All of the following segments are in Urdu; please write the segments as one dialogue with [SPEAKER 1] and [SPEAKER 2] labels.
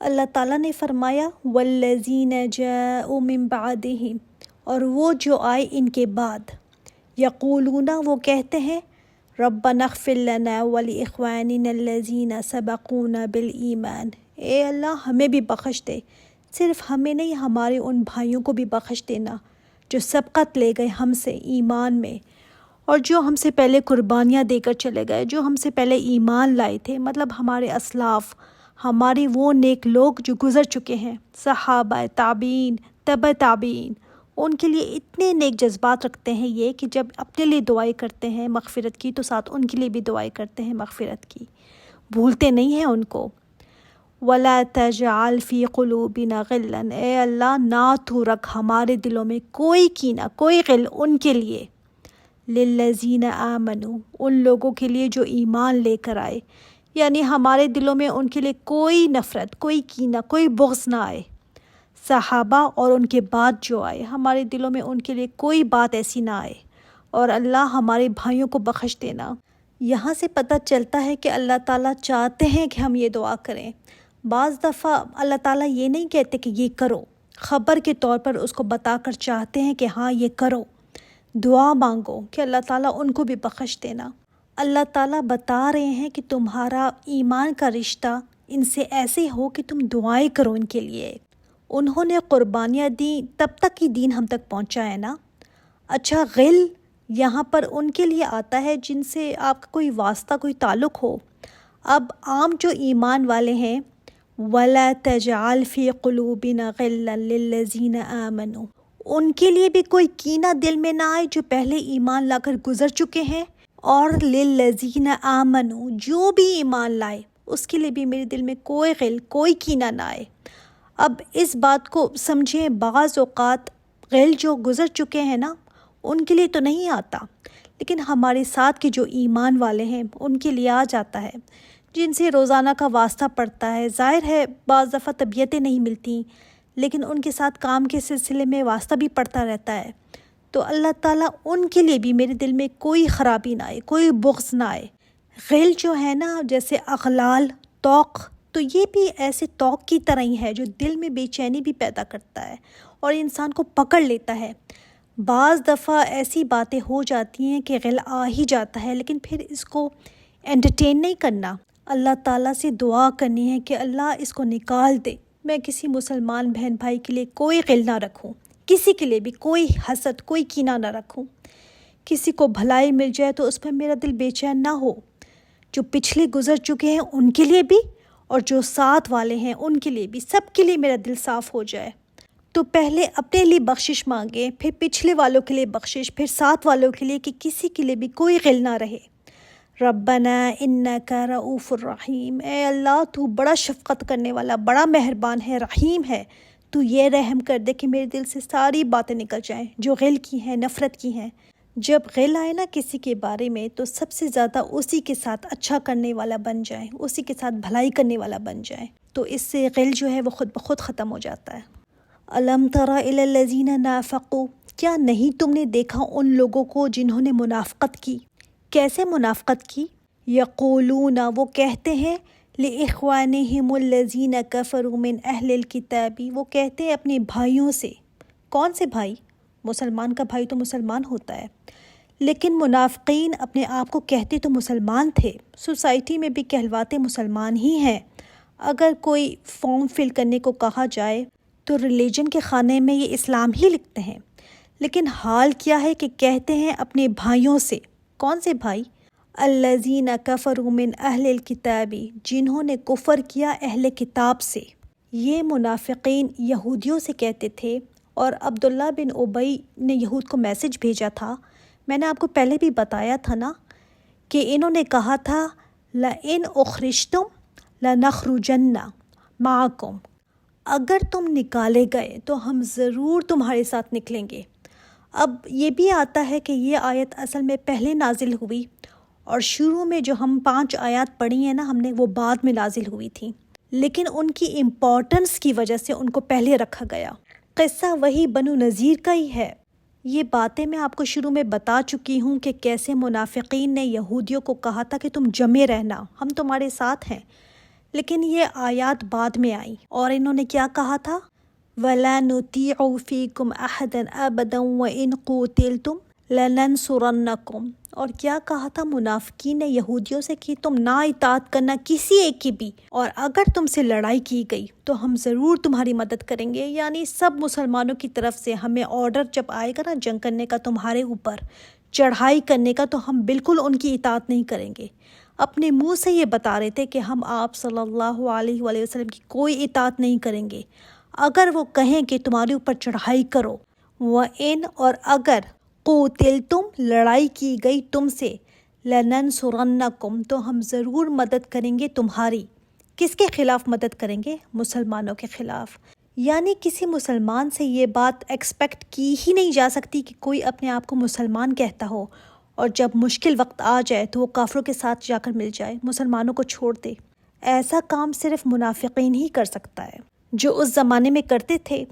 [SPEAKER 1] اللہ تعالیٰ نے فرمایا والذین جاءوا من بعدہم، اور وہ جو آئے ان کے بعد، یقولون وہ کہتے ہیں ربنا اغفر لنا ولاخواننا الذین سبقونا بالایمان، اے اللہ ہمیں بھی بخش دے، صرف ہمیں نہیں ہمارے ان بھائیوں کو بھی بخش دینا جو سبقت لے گئے ہم سے ایمان میں، اور جو ہم سے پہلے قربانیاں دے کر چلے گئے، جو ہم سے پہلے ایمان لائے تھے، مطلب ہمارے اسلاف، ہمارے وہ نیک لوگ جو گزر چکے ہیں، صحابہ، تابعین، تبع تابعین، ان کے لیے اتنے نیک جذبات رکھتے ہیں یہ کہ جب اپنے لیے دعائیں کرتے ہیں مغفرت کی تو ساتھ ان کے لیے بھی دعائیں کرتے ہیں مغفرت کی، بھولتے نہیں ہیں ان کو۔ وَلَا تَجْعَلْ فِي قُلُوبِنَا غِلًّا، اے اللہ نہ تو رکھ ہمارے دلوں میں کوئی کینہ، کوئی غل ان کے لیے، لِلَّذِينَ آمَنُوا، ان لوگوں کے لیے جو ایمان لے کر آئے، یعنی ہمارے دلوں میں ان کے لیے کوئی نفرت، کوئی کینہ، کوئی بغض نہ آئے۔ صحابہ اور ان کے بعد جو آئے ہمارے دلوں میں ان کے لیے کوئی بات ایسی نہ آئے، اور اللہ ہمارے بھائیوں کو بخش دینا۔ یہاں سے پتہ چلتا ہے کہ اللہ تعالیٰ چاہتے ہیں کہ ہم یہ دعا کریں۔ بعض دفعہ اللہ تعالیٰ یہ نہیں کہتے کہ یہ کرو، خبر کے طور پر اس کو بتا کر چاہتے ہیں کہ ہاں یہ کرو، دعا مانگو کہ اللہ تعالیٰ ان کو بھی بخش دینا۔ اللہ تعالیٰ بتا رہے ہیں کہ تمہارا ایمان کا رشتہ ان سے ایسے ہو کہ تم دعائیں کرو ان کے لیے، انہوں نے قربانیاں دیں تب تک ہی دین ہم تک پہنچا ہے نا۔ اچھا غل یہاں پر ان کے لیے آتا ہے جن سے آپ کا کوئی واسطہ، کوئی تعلق ہو۔ اب عام جو ایمان والے ہیں وَلَا تَجْعَلْ فِي قُلُوبِنَا غِلًّا لِلَّذِينَ آمَنُوا، ان کے لیے بھی کوئی کینہ دل میں نہ آئے جو پہلے ایمان لا کر گزر چکے ہیں، اور لِلَّذِينَ آمَنُوا جو بھی ایمان لائے اس کے لیے بھی میرے دل میں کوئی غل، کوئی کینہ نہ آئے۔ اب اس بات کو سمجھیں، بعض اوقات غل جو گزر چکے ہیں نا ان کے لیے تو نہیں آتا، لیکن ہمارے ساتھ کے جو ایمان والے ہیں ان کے لیے آ جاتا ہے، جن سے روزانہ کا واسطہ پڑتا ہے۔ ظاہر ہے بعض دفعہ طبیعتیں نہیں ملتی، لیکن ان کے ساتھ کام کے سلسلے میں واسطہ بھی پڑتا رہتا ہے، تو اللہ تعالیٰ ان کے لیے بھی میرے دل میں کوئی خرابی نہ آئے، کوئی بغض نہ آئے۔ غل جو ہے نا جیسے اغلال، توق، تو یہ بھی ایسے توق کی طرح ہی ہے جو دل میں بے چینی بھی پیدا کرتا ہے اور انسان کو پکڑ لیتا ہے۔ بعض دفعہ ایسی باتیں ہو جاتی ہیں کہ غل آ ہی جاتا ہے، لیکن پھر اس کو انٹرٹین نہیں کرنا، اللہ تعالیٰ سے دعا کرنی ہے کہ اللہ اس کو نکال دے، میں کسی مسلمان بہن بھائی کے لیے کوئی غل نہ رکھوں، کسی کے لیے بھی کوئی حسد، کوئی کینہ نہ رکھوں، کسی کو بھلائی مل جائے تو اس پر میرا دل بے چین نہ ہو، جو پچھلے گزر چکے ہیں ان کے لیے بھی اور جو ساتھ والے ہیں ان کے لیے بھی، سب کے لیے میرا دل صاف ہو جائے۔ تو پہلے اپنے لیے بخشش مانگے، پھر پچھلے والوں کے لیے بخشش، پھر ساتھ والوں کے لیے، کہ کسی کے لیے بھی کوئی غل نہ رہے۔ ربنا انک رؤوف الرحیم، اے اللہ تو بڑا شفقت کرنے والا، بڑا مہربان ہے، رحیم ہے، تو یہ رحم کر دے کہ میرے دل سے ساری باتیں نکل جائیں جو غل کی ہیں، نفرت کی ہیں۔ جب غل آئے نا کسی کے بارے میں تو سب سے زیادہ اسی کے ساتھ اچھا کرنے والا بن جائیں، اسی کے ساتھ بھلائی کرنے والا بن جائیں، تو اس سے غل جو ہے وہ خود بخود ختم ہو جاتا ہے۔ الم تر الی الذین نافقوا، کیا نہیں تم نے دیکھا ان لوگوں کو جنہوں نے منافقت کی؟ کیسے منافقت کی؟ یقولون وہ کہتے ہیں لاخوانہم الذین کفروا من اہل الکتاب، وہ کہتے ہیں اپنے بھائیوں سے۔ کون سے بھائی؟ مسلمان کا بھائی تو مسلمان ہوتا ہے، لیکن منافقین اپنے آپ کو کہتے تو مسلمان تھے، سوسائٹی میں بھی کہلواتے مسلمان ہی ہیں۔ اگر کوئی فارم فل کرنے کو کہا جائے تو ریلیجن کے خانے میں یہ اسلام ہی لکھتے ہیں، لیکن حال کیا ہے کہ کہتے ہیں اپنے بھائیوں سے۔ کون سے بھائی؟ الذین کفروا من اہل الکتاب، جنہوں نے کفر کیا اہل کتاب سے۔ یہ منافقین یہودیوں سے کہتے تھے، اور عبداللہ بن ابی نے یہود کو میسج بھیجا تھا، میں نے آپ کو پہلے بھی بتایا تھا نا کہ انہوں نے کہا تھا لئن اخرجتم لنخرجن معکم، اگر تم نکالے گئے تو ہم ضرور تمہارے ساتھ نکلیں گے۔ اب یہ بھی آتا ہے کہ یہ آیت اصل میں پہلے نازل ہوئی، اور شروع میں جو ہم 5 آیات پڑھی ہیں نا ہم نے، وہ بعد میں نازل ہوئی تھی، لیکن ان کی امپورٹنس کی وجہ سے ان کو پہلے رکھا گیا۔ قصہ وہی بنو نذیر کا ہی ہے۔ یہ باتیں میں آپ کو شروع میں بتا چکی ہوں کہ کیسے منافقین نے یہودیوں کو کہا تھا کہ تم جمے رہنا، ہم تمہارے ساتھ ہیں، لیکن یہ آیات بعد میں آئیں اور انہوں نے کیا کہا تھا؟ وَلَا نُطِيعُ فِيكُمْ أَحَدًا أَبَدًا وَإِن قُوتِلْتُمْ لَنَنصُرَنَّكُمْ، اور کیا کہا تھا منافقین نے یہودیوں سے کہ تم نہ اطاعت کرنا کسی ایک کی بھی، اور اگر تم سے لڑائی کی گئی تو ہم ضرور تمہاری مدد کریں گے۔ یعنی سب مسلمانوں کی طرف سے ہمیں آرڈر جب آئے گا نا جنگ کرنے کا تمہارے اوپر، چڑھائی کرنے کا، تو ہم بالکل ان کی اطاعت نہیں کریں گے۔ اپنے منہ سے یہ بتا رہے تھے کہ ہم آپ صلی اللہ علیہ وآلہ وسلم کی کوئی اطاعت نہیں کریں گے اگر وہ کہیں کہ تمہارے اوپر چڑھائی کرو۔ وَإِن، اور اگر قُوتِلْتُم، لڑائی کی گئی تم سے، لَنَنصُرَنَّكُمْ، تو ہم ضرور مدد کریں گے تمہاری۔ کس کے خلاف مدد کریں گے؟ مسلمانوں کے خلاف۔ یعنی کسی مسلمان سے یہ بات ایکسپیکٹ کی ہی نہیں جا سکتی کہ کوئی اپنے آپ کو مسلمان کہتا ہو اور جب مشکل وقت آ جائے تو وہ کافروں کے ساتھ جا کر مل جائے، مسلمانوں کو چھوڑ دے۔ ایسا کام صرف منافقین ہی کر سکتا ہے جو اس زمانے میں کرتے تھے۔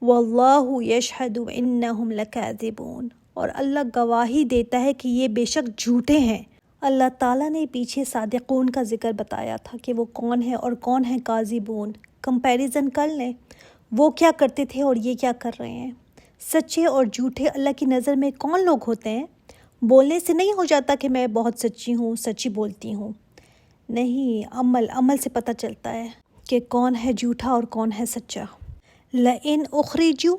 [SPEAKER 1] وَاللَّهُ يَشْهَدُ إِنَّهُمْ لَكَاذِبُونَ، اور اللہ گواہی دیتا ہے کہ یہ بے شک جھوٹے ہیں۔ اللہ تعالیٰ نے پیچھے صادقون کا ذکر بتایا تھا کہ وہ کون ہیں اور کون ہیں کاذبون۔ کمپیریزن کر لیں، وہ کیا کرتے تھے اور یہ کیا کر رہے ہیں۔ سچے اور جھوٹے اللہ کی نظر میں کون لوگ ہوتے ہیں؟ بولنے سے نہیں ہو جاتا کہ میں بہت سچی ہوں، سچی بولتی ہوں، نہیں، عمل سے پتہ چلتا ہے کہ کون ہے جھوٹا اور کون ہے سچا۔ لَإِنْ أُخْرِجُوا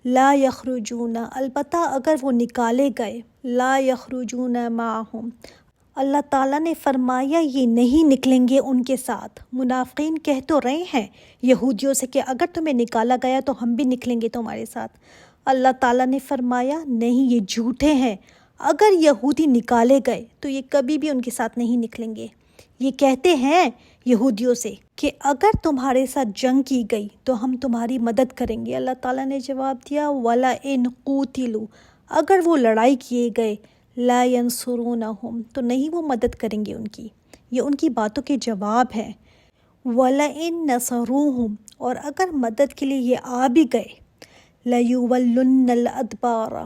[SPEAKER 1] لَا يَخْرُجُونَ، البتہ اگر وہ نکالے گئے، لَا يَخْرُجُونَ مَعَهُمْ، اللہ تعالیٰ نے فرمایا یہ نہیں نکلیں گے ان کے ساتھ۔ منافقین کہہ تو رہے ہیں یہودیوں سے کہ اگر تمہیں نکالا گیا تو ہم بھی نکلیں گے تمہارے ساتھ۔ اللہ تعالیٰ نے فرمایا نہیں، یہ جھوٹے ہیں، اگر یہودی نکالے گئے تو یہ کبھی بھی ان کے ساتھ نہیں نکلیں گے۔ یہ کہتے ہیں یہودیوں سے کہ اگر تمہارے ساتھ جنگ کی گئی تو ہم تمہاری مدد کریں گے۔ اللہ تعالیٰ نے جواب دیا وَلَئِن قُوتِلُوا، اگر وہ لڑائی کیے گئے، لَا يَنصُرُونَهُمْ، تو نہیں وہ مدد کریں گے ان کی۔ یہ ان کی باتوں کے جواب ہیں۔ وَلَئِن نَصَرُوهُمْ، اور اگر مدد کے لیے یہ آ بھی گئے، لَيُوَلُّنَّ الْأَدْبَارَ،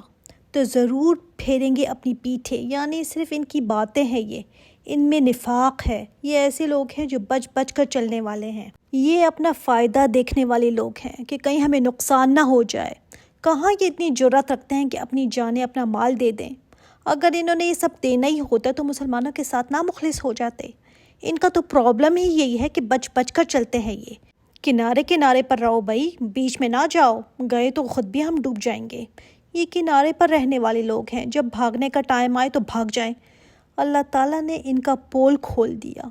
[SPEAKER 1] تو ضرور پھیریں گے اپنی پیٹھیں۔ یعنی صرف ان کی باتیں ہیں، یہ ان میں نفاق ہے۔ یہ ایسے لوگ ہیں جو بچ بچ کر چلنے والے ہیں، یہ اپنا فائدہ دیکھنے والے لوگ ہیں کہ کہیں ہمیں نقصان نہ ہو جائے۔ کہاں یہ اتنی جرأت رکھتے ہیں کہ اپنی جانیں، اپنا مال دے دیں؟ اگر انہوں نے یہ سب دینا ہی ہوتا تو مسلمانوں کے ساتھ نامخلص ہو جاتے۔ ان کا تو پرابلم ہی یہی ہے کہ بچ بچ کر چلتے ہیں۔ یہ کنارے کنارے پر رہو بھائی، بیچ میں نہ جاؤ، گئے تو خود بھی ہم ڈوب جائیں گے۔ یہ کنارے پر رہنے والے لوگ ہیں، جب بھاگنے کا ٹائم آئے تو بھاگ جائیں۔ اللہ تعالیٰ نے ان کا پول کھول دیا۔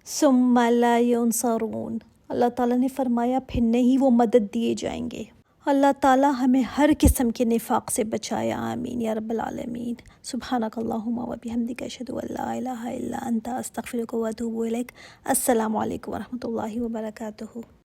[SPEAKER 1] ثم لا ينصرون، اللہ تعالیٰ نے فرمایا پھر نہیں وہ مدد دیے جائیں گے۔ اللہ تعالیٰ ہمیں ہر قسم کے نفاق سے بچائے، آمین یا رب العالمین۔ سبحانک اللہم و بحمدک، اشہد ان لا الہ الا انت، استغفرک و اتوب الیک۔ السلام علیکم ورحمۃ اللہ وبرکاتہ۔